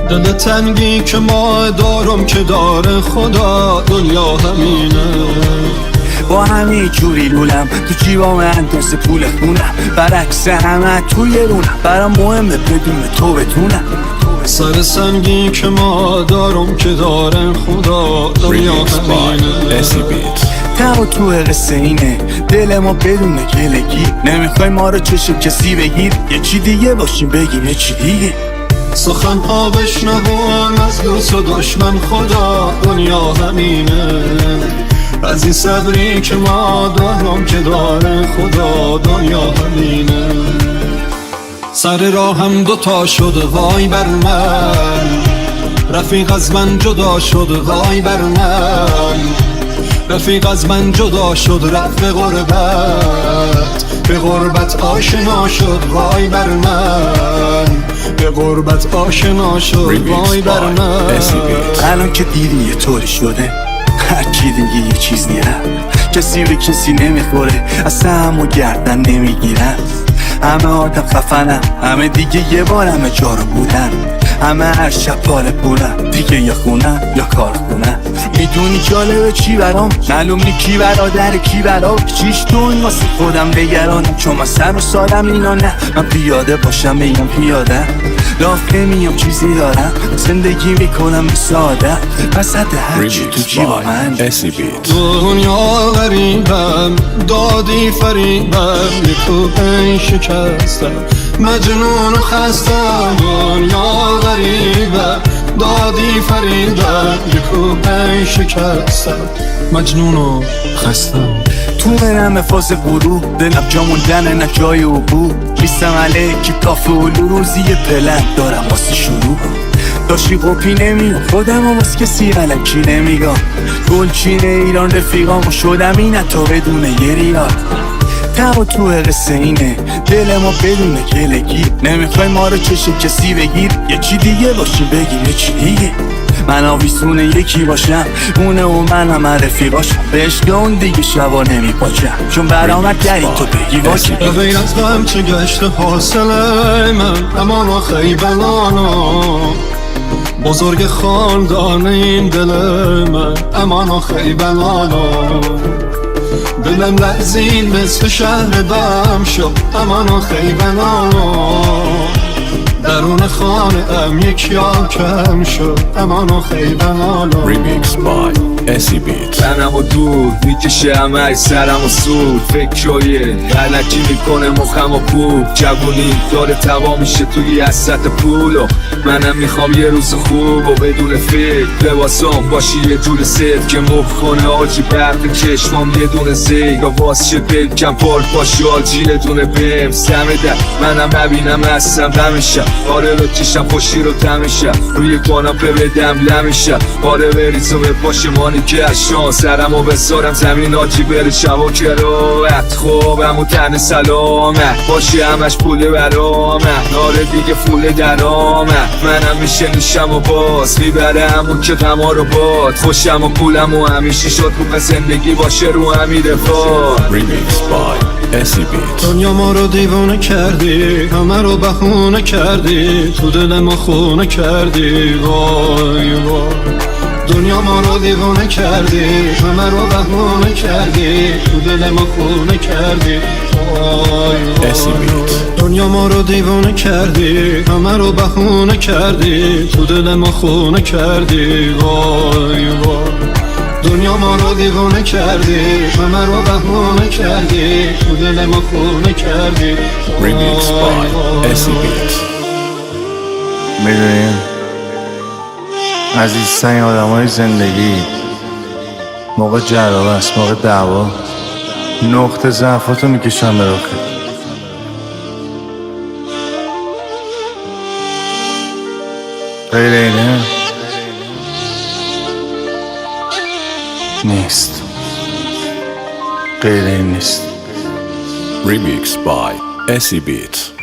دل تنگی که ما دارم که داره خدا، دنیا همینه. با همین جوری لولم تو جیبام انداز پول خونم، برعکس همه توی رونم، برام مهمه بدون تو بتونم. سر سنگی که ما دارم که داره خدا، دنیا همینه. ته و تو قصه اینه، دل ما بدون گلگی، نمیخوای ما رو چشم کسی بگیر، یه چی دیگه باشیم بگیم یه چی دیگه. سخن ها بشنوم از دوست و دشمن خدا، دنیا همینه. از این صبری که ما دارم که داره خدا، دنیا همینه. سر راهم دوتا شد وای بر من، رفیق از من جدا شد وای بر من، رفیق از من جدا شد رفت به غربت، به غربت آشنا شد وای بر من، به غربت آشنا شد وای بر من. الان که دیدی یه طوری شده، هر کی دیگه یه چیز نیرم، کسی به کسی نمیخوره، اصلا همو گردن نمیگیرم. همه آدم خفنم، همه دیگه یه بار همه جارو بودن، همه هر شب پاره پولن، دیگه یا خونن یا کار خونن. میدونی جالبه چی برام؟ معلوم نی کی برادر کی برام، چیش دون واسه خودم بگرانم، چون من سر و سالم اینا نه. من پیاده باشم بگم پیاده، لاف نمیام چیزی دارم، زندگی میکنم ساده، پس حد هرچی تو جیبا من. دنیا غریبم، دادی فریبم، یکو پی شکستم، مجنون و خستم. دنیا غریبم، دادی فریبم، یکو پی شکستم، مجنون و خستم. تو برم فاز غروب، دلم جا موندن نه جای عبور، میستم علیکی کافه و روزی پلن دارم واسه شروع. داشتی قپی نمیام خودم و واسه کسی علکی نمیگم، گلچین ایران رفیقامو شدم این حتی بدون یه ریال. ته و تو قصه اینه، دل ما بدون گلگی، نمیخوای ما رو چشم کسی بگیر، یه چی دیگه باشیم بگیم یه چی دیگه. من آویسونه یکی باشم، اونه و من همه رفیقاشم، به عشق اون دیگه شبا نمیپاچم، چون برامد گری تو بگی باشی. غیر از غم چه گشته حاصله من، امان و خیبلانا، بزرگ خاندان این دل من، امان و خیبلانا. دلم لرزید مثل شهر بم شد، امان و خیبلانا، درون خانه ام یک یا کم شد، امان و خیبلانا. تنم و دور میکشه همه سرم و سود، فکرهای غلطی میکنه مخم و پول، جوونی داره توا میشه توی حسرت پول، و منم میخوام یه روز خوب و بدون فکر، لباسام باشی یه جور سیف که مخ کنه آجی، برق چشمام یه دونه زیگ آواز شه بلکم پارک باشه آجی، یه دونه بهم سمه در منم ببینم هستم دمشم، آره رو چشم خوشی رو تمشم، روی کاناپه بدم لمشم، آره بریزم به پاشمانی که اشان، سرمو بذارم زمین آجی بره شبا کراوت، خوابم و تن سلامت باشی همش پول برامت، آره دیگه فول درامت، منم میشه نیشم و باز میبره همون که تما رو باد، خوشم و پولم و همیشه شد رو زندگی باشه رو همین رفاه. دنیا ما رو دیوانه کردی، همه رو بهونه کردی، تو دل ما خونه کردی وای وای. دنیا ما رو دیوانه کردی، همه رو بهونه کردی، تو دل ما خونه کردی وای وای. دنیا ما رو دیوانه کردی، همه رو بهونه کردی، تو دل ما خونه کردی وای وای. دنیا ما رو دیوانه کردی، همه رو بهونه کردی، تو دل ما خونه کردی. میدونین عزیزترین آدم های زندگی موقع جرابه است، موقع دعوا نقطه ضعفاتو میکشن به رخی. غیر اینه نیست، غیر این نیست. Remixed by Acid Beats.